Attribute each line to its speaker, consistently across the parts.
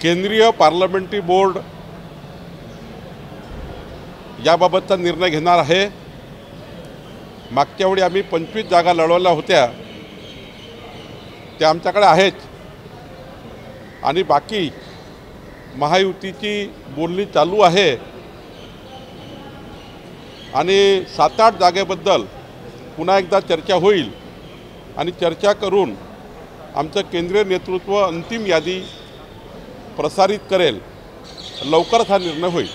Speaker 1: केंद्रीय parliamentary board याबाबतचा निर्णय घेणार आहे। मागच्या वेळी आम्ही 25 जागा लढवल्या होत्या, त्या आमच्याकडे आहेत आणि बाकी महायुतीची बोलणी चालू आहे आणि 7-8 जागेबद्दल पुन्हा एकदा चर्चा होईल आणि चर्चा करून आमचं केंद्रीय नेतृत्व अंतिम यादी प्रसारित करेल। लवकरच हा निर्णय होईल।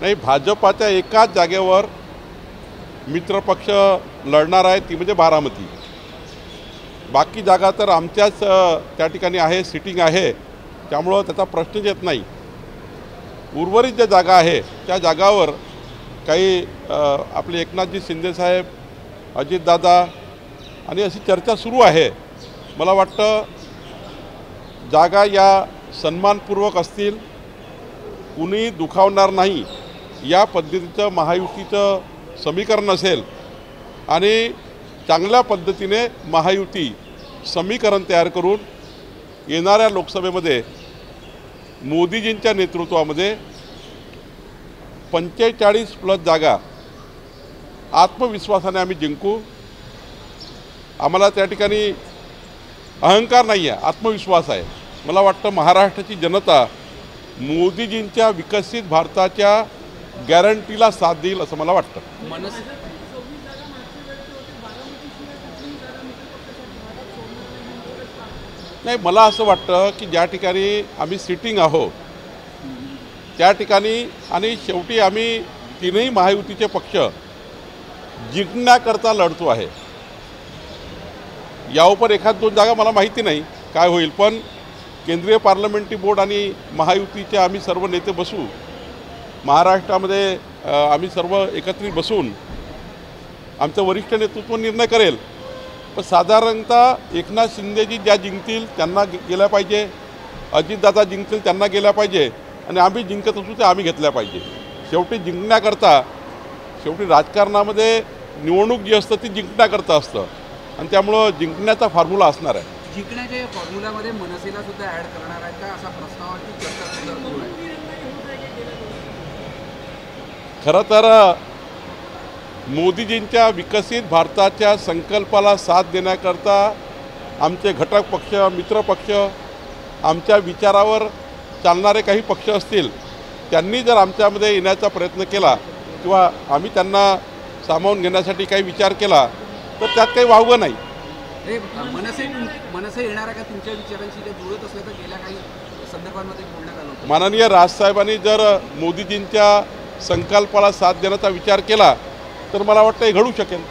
Speaker 1: नाही, भाजपाच्या एकाच जागेवर मित्रपक्ष लढणार आहे, ती म्हणजे बारामती। बाकी जागा तर आमच्याच त्या ठिकाणी आहे, सिटिंग आहे, त्यामुळं त्याचा प्रश्नच येत नाही। उर्वरित ज्या जागा आहे त्या जागावर काही आपले एकनाथजी शिंदेसाहेब, अजितदादा आणि अशी चर्चा सुरू आहे। मला वाटतं जागा या सन्मानपूर्वक असतील, कुणी दुखावणार नाही या पद्धतीचं महायुतीचं समीकरण असेल आणि चांगल्या पद्धतीने महायुती समीकरण तयार करून येणाऱ्या लोकसभेमध्ये मोदीजींच्या नेतृत्वामध्ये 45+ जागा आत्मविश्वासाने आम्ही जिंकू। आम्हाला त्या ठिकाणी अहंकार नाही आहे, आत्मविश्वास आहे। मला वाटतं महाराष्ट्राची जनता मोदीजींच्या विकसित भारताच्या गॅरंटीला साथ देईल असं मला वाटतं। नाही, मला असं वाटतं की ज्या ठिकाणी आम्ही सिटिंग आहोत त्या ठिकाणी आणि शेवटी आम्ही तीनही महायुतीचे पक्ष जिंकण्याकरता लढतो आहे। यावर 1-2 जागा मला माहिती नाही काय होईल, पण केंद्रीय पार्लमेंटरी बोर्ड आणि महायुतीचे आम्ही सर्व नेते बसू, महाराष्ट्रामध्ये आम्ही सर्व एकत्रित बसून आमचं वरिष्ठ नेतृत्व निर्णय करेल। पण साधारणतः एकनाथ शिंदेजी ज्या जिंकतील त्यांना गेल्या पाहिजे, अजितदादा जिंकतील त्यांना गेल्या पाहिजे आणि आम्ही जिंकत असू ते आम्ही घेतल्या पाहिजे। शेवटी जिंकण्याकरता, शेवटी राजकारणामध्ये निवडणूक जी असतं ती जिंकण्याकरता असतं आणि त्यामुळं जिंकण्याचा फॉर्म्युला असणार आहे।
Speaker 2: जिंकण्याच्या फॉर्म्युल्यामध्ये मनसेला सुद्धा ॲड करणार आहेत का असा प्रस्तावाची चर्चा सुरू आहे?
Speaker 1: खरं तर मोदीजींच्या विकसित भारताच्या संकल्पाला साथ देण्याकरता आमचे घटक पक्ष, मित्रपक्ष, आमच्या विचारावर चालणारे काही पक्ष असतील, त्यांनी जर आमच्यामध्ये येण्याचा प्रयत्न केला किंवा आम्ही त्यांना सामावून घेण्यासाठी काही विचार केला तर त्यात काही वावगं नाही।
Speaker 2: मनसे येणार आहे का तुमच्या विचारांशी ते जुळत असलं तर गेल्या काही संदर्भांमध्ये बोलण्यात आलं होतं?
Speaker 1: माननीय राजसाहेबांनी जर मोदीजींच्या संकल्पाला साथ देण्याचा विचार केला तर मला वाटतं हे घडू शकेल।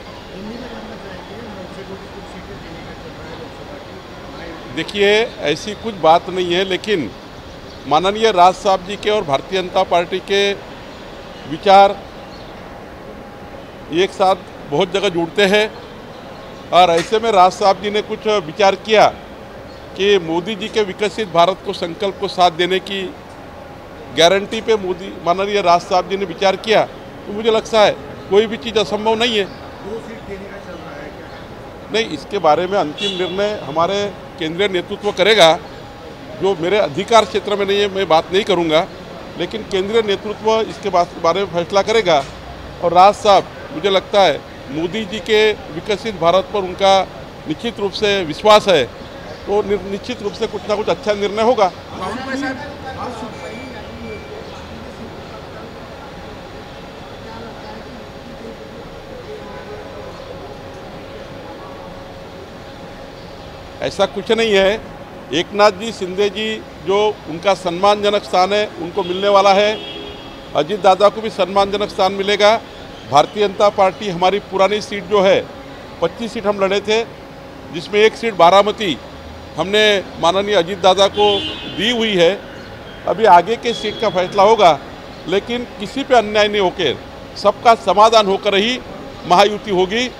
Speaker 1: देखिए, ऐसी कुछ बात नहीं है, लेकिन माननीय राज साहब जी के और भारतीय जनता पार्टी के विचार एक साथ बहुत जगह जुड़ते हैं और ऐसे में राज साहब जी ने कुछ विचार किया कि मोदी जी के विकसित भारत को संकल्प को साथ देने की गारंटी पे मोदी माननीय राज साहब जी ने विचार किया, तो मुझे लगता है कोई भी चीज़ असंभव नहीं है।
Speaker 3: 2 सीट देने का चल रहा है क्या?
Speaker 1: नहीं, इसके बारे में अंतिम निर्णय हमारे केंद्रीय नेतृत्व करेगा, जो मेरे अधिकार क्षेत्र में नहीं है, मैं बात नहीं करूंगा, लेकिन केंद्रीय नेतृत्व इसके बारे में फैसला करेगा। और राज साहब, मुझे लगता है मोदी जी के विकसित भारत पर उनका निश्चित रूप से विश्वास है, तो निश्चित रूप से कुछ ना कुछ अच्छा निर्णय होगा। ऐसा कुछ नहीं है। एकनाथ जी शिंदे जी जो उनका सम्मानजनक स्थान है उनको मिलने वाला है, अजीत दादा को भी सम्मानजनक स्थान मिलेगा। भारतीय जनता पार्टी, हमारी पुरानी सीट जो है 25 सीट हम लड़े थे, जिसमें 1 सीट बारामती हमने माननीय अजीत दादा को दी हुई है। अभी आगे के सीट का फैसला होगा, लेकिन किसी पे अन्याय नहीं होकर सबका समाधान होकर ही महायुति होगी।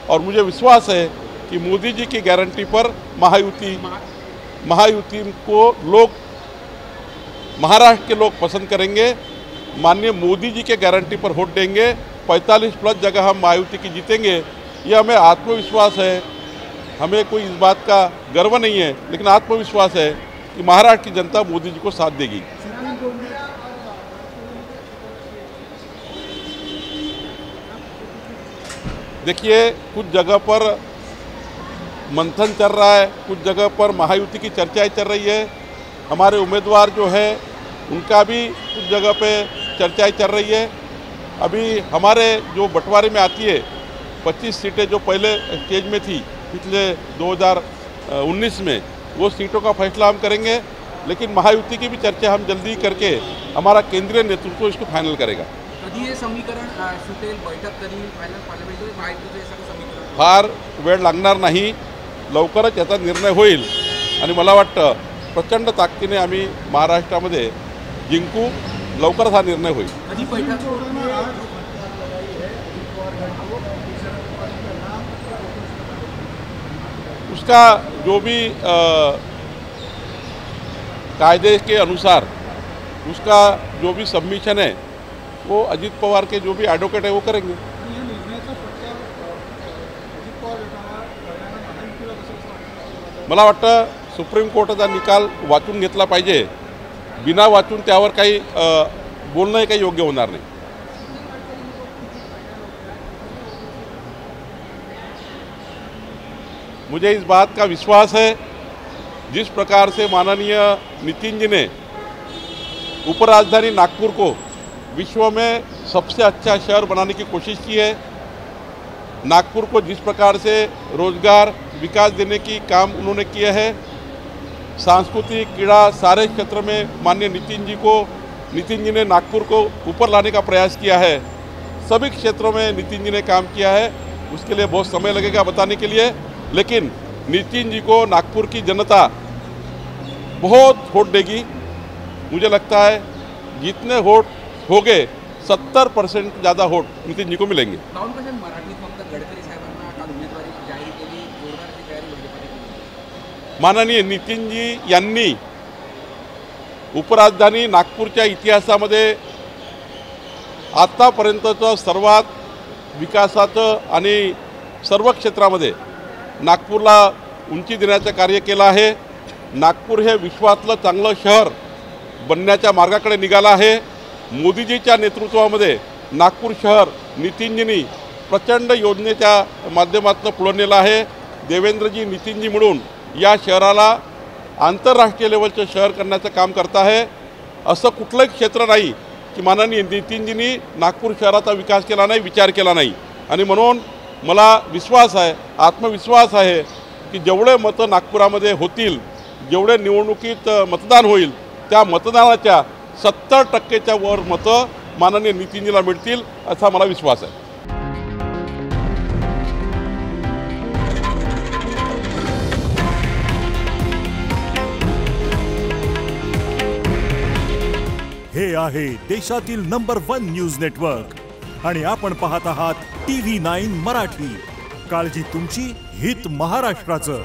Speaker 1: और मुझे विश्वास है कि मोदी जी की गारंटी पर महायुति को लोग महाराष्ट्र के लोग पसंद करेंगे। माननीय मोदी जी के गारंटी पर वोट देंगे। 45+ जगह हम मायावती की जीतेंगे, ये हमें आत्मविश्वास है। हमें कोई इस बात का गर्व नहीं है, लेकिन आत्मविश्वास है कि महाराष्ट्र की जनता मोदी जी को साथ देगी। देखिए, कुछ जगह पर मंथन चल रहा है, कुछ जगह पर महायुति की चर्चाएं चल रही है। हमारे उम्मीदवार जो है उनका भी कुछ जगह पे चर्चाएं चल रही है। अभी हमारे जो बंटवारे में आती है 25 सीटें जो पहले स्टेज में थी पिछले 2019 में, वो सीटों का फैसला हम करेंगे। लेकिन महायुति की भी चर्चा हम जल्दी करके हमारा केंद्रीय नेतृत्व इसको फाइनल करेगा।
Speaker 2: कधी हे समीकरण सुटेल, बैठक कधी फायनल पार्लमेंटमध्ये महायुतीचं हे सगळं समीकरण?
Speaker 1: फार वेळ लागणार नाही, लवकरच याचा निर्णय होईल आणि मला वाटतं प्रचंड ताकदीने आम्ही महाराष्ट्रामध्ये जिंकू। लवकरच हा निर्णय होईल।
Speaker 2: कधी बैठक?
Speaker 1: उसका जो भी कायदे के अनुसार उसका जो भी सबमिशन है वो अजित पवार के जो भी एडवोकेट है वो करेंगे। मला वाटतं सुप्रीम कोर्टाचा निकाल वाचून घेतला पाहिजे। बिना वाचून त्यावर काही बोलणं काही योग्य होणार नाही। मुझे इस बात का विश्वास है, जिस प्रकार से माननीय नितिन जी ने उपराजधानी नागपुर को विश्व में सबसे अच्छा शहर बनाने की कोशिश की है, नागपुर को जिस प्रकार से रोजगार विकास देने की काम उन्होंने किया है, सांस्कृतिक क्रीड़ा सारे क्षेत्र में माननीय नितिन जी ने नागपुर को ऊपर लाने का प्रयास किया है। सभी क्षेत्रों में नितिन जी ने काम किया है। उसके लिए बहुत समय लगेगा बताने के लिए, लेकिन नितिन जी को नागपुर की जनता बहुत वोट देगी। मुझे लगता है जितने वोट हो गए 70% ज़्यादा वोट नितिन जी को मिलेंगे।
Speaker 2: राहुल कसे मराठीत फक्त गडकरी साहेबांना काल उमेदवारी जाहीर केली, जोरदार अशी तयारी भाजपने?
Speaker 1: माननीय नितिन जी यांनी उपराजधानी नागपूरच्या इतिहासामध्ये आतापर्यंतचं सर्वात विकासाचं आणि सर्व क्षेत्रामध्ये नागपूरला उंची देण्याचं कार्य केलं आहे। नागपूर हे विश्वातलं चांगलं शहर बनण्याच्या मार्गाकडे निघालं आहे। मोदीजीच्या नेतृत्वामध्ये नागपूर शहर नितीनजींनी प्रचंड योजनेच्या माध्यमातून पुढे नेलं आहे। देवेंद्रजी नितीनजी मिळून या शहराला आंतरराष्ट्रीय लेवलचं शहर करण्याचं काम करत आहे। असं कुठलंही क्षेत्र नाही की माननीय नितीनजींनी नागपूर शहराचा विकास केला नाही, विचार केला नाही। आणि म्हणून मला विश्वास आहे, आत्मविश्वास आहे की जेवढे मतं नागपुरामध्ये होतील, जेवढे निवडणुकीत मतदान होईल, त्या मतदानाच्या 70%च्या वर मतं माननीय नितीनजीला मिळतील असा मला विश्वास आहे।
Speaker 4: हे आहे देशातील नंबर 1 न्यूज नेटवर्क आणि आपण पाहत आहात TV9 मराठी। काळजी तुमची, हित महाराष्ट्राचं।